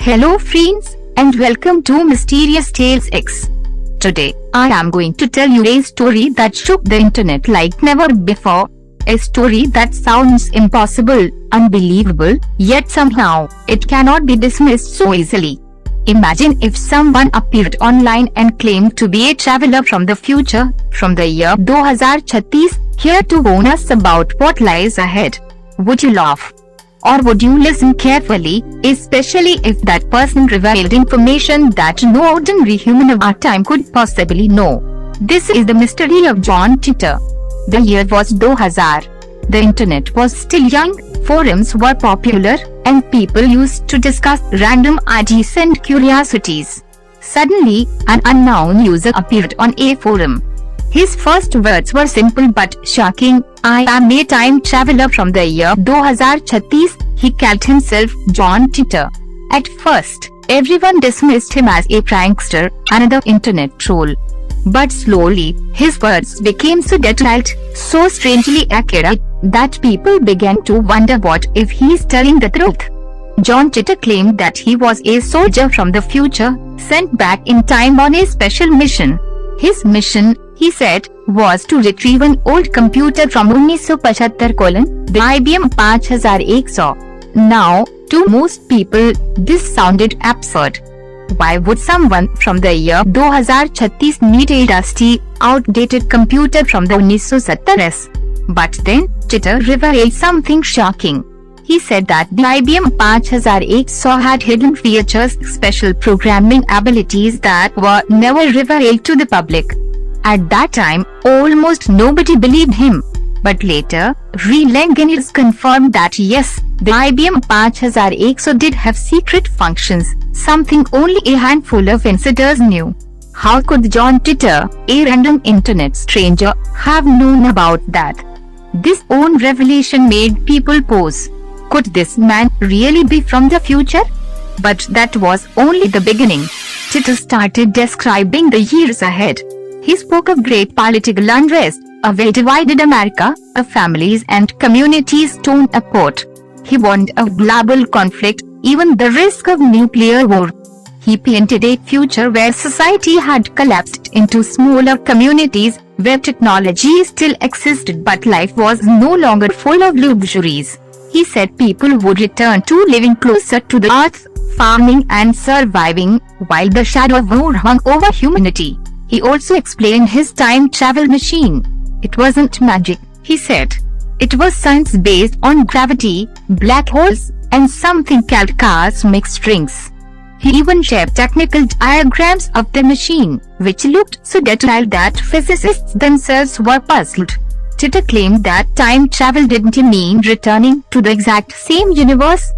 Hello friends, and welcome to Mysterious Tales X. Today, I am going to tell you a story that shook the internet like never before. A story that sounds impossible, unbelievable, yet somehow, it cannot be dismissed so easily. Imagine if someone appeared online and claimed to be a traveler from the future, from the year 2036, here to warn us about what lies ahead. Would you laugh? Or would you listen carefully, especially if that person revealed information that no ordinary human of our time could possibly know? This is the mystery of John Titor. The year was 2000. The internet was still young, forums were popular, and people used to discuss random ideas and curiosities. Suddenly, an unknown user appeared on a forum. His first words were simple but shocking. I am a time traveler from the year 2036. He called himself John Titor. At first, everyone dismissed him as a prankster, another internet troll. But slowly, his words became so detailed, so strangely accurate, that people began to wonder what if he is telling the truth. John Titor claimed that he was a soldier from the future, sent back in time on a special mission. His mission, he said, was to retrieve an old computer from 1975, the IBM 5100. Now, to most people, this sounded absurd. Why would someone from the year 2036 need a dusty, outdated computer from the 1970s? But then, Titor revealed something shocking. He said that the IBM 5100 had hidden features, special programming abilities that were never revealed to the public. At that time, almost nobody believed him. But later, real engineers confirmed that yes, the IBM 5100 did have secret functions, something only a handful of insiders knew. How could John Titor, a random internet stranger, have known about that? This own revelation made people pause. Could this man really be from the future? But that was only the beginning. Titor started describing the years ahead. He spoke of great political unrest, of a divided America, of families and communities torn apart. He warned of global conflict, even the risk of nuclear war. He painted a future where society had collapsed into smaller communities, where technology still existed but life was no longer full of luxuries. He said people would return to living closer to the earth, farming and surviving, while the shadow of war hung over humanity. He also explained his time travel machine. It wasn't magic, he said. It was science based on gravity, black holes, and something called cosmic strings. He even shared technical diagrams of the machine, which looked so detailed that physicists themselves were puzzled. Titor claimed that time travel didn't mean returning to the exact same universe.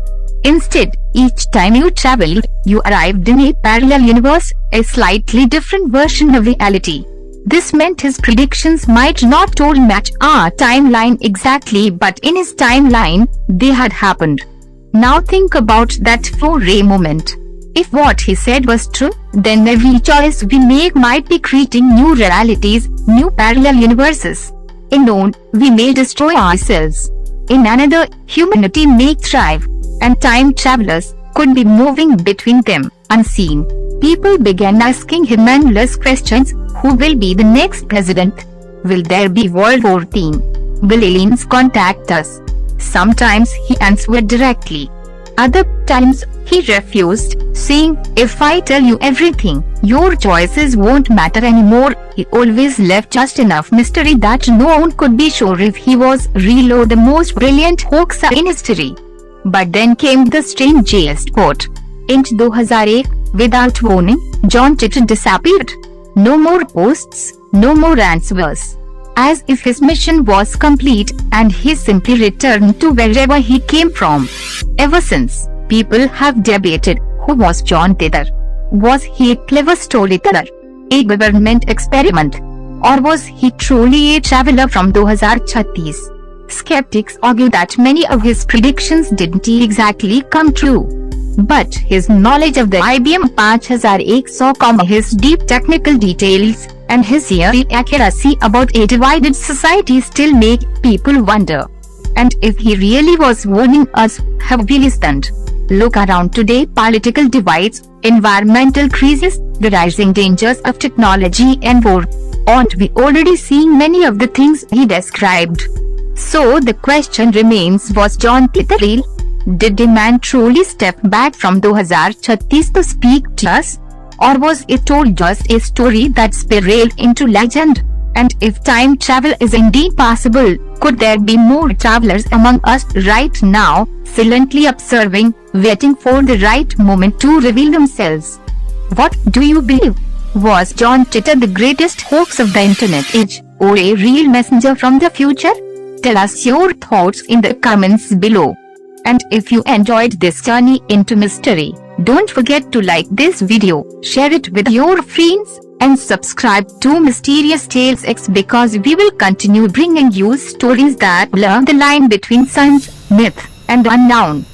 Instead, each time you traveled, you arrived in a parallel universe, a slightly different version of reality. This meant his predictions might not all match our timeline exactly, but in his timeline, they had happened. Now think about that for a moment. If what he said was true, then every choice we make might be creating new realities, new parallel universes. In one, we may destroy ourselves. In another, humanity may thrive, and time travelers could be moving between them, unseen. People began asking him endless questions. Who will be the next president? Will there be World War III? Will aliens contact us? Sometimes he answered directly. Other times, he refused, saying, if I tell you everything, your choices won't matter anymore. He always left just enough mystery that no one could be sure if he was real or the most brilliant hoaxer in history. But then came the strangest part. In 2001, without warning, John Titor disappeared. No more posts, no more answers. As if his mission was complete, and he simply returned to wherever he came from. Ever since, people have debated, who was John Titor? Was he a clever storyteller, a government experiment, or was he truly a traveler from 2036? Skeptics argue that many of his predictions didn't exactly come true. But his knowledge of the IBM 5100, his deep technical details, and his eerie accuracy about a divided society still make people wonder. And if he really was warning us, have we listened? Look around today: political divides, environmental crises, the rising dangers of technology and war. Aren't we already seeing many of the things he described? So the question remains, was John Titor real? Did the man truly step back from 2036 to speak to us? Or was it all just a story that spiraled into legend? And if time travel is indeed possible, could there be more travelers among us right now, silently observing, waiting for the right moment to reveal themselves? What do you believe? Was John Titor the greatest hoax of the internet age, or a real messenger from the future? Tell us your thoughts in the comments below. And if you enjoyed this journey into mystery, don't forget to like this video, share it with your friends, and subscribe to Mysterious Tales X, because we will continue bringing you stories that blur the line between science, myth, and unknown.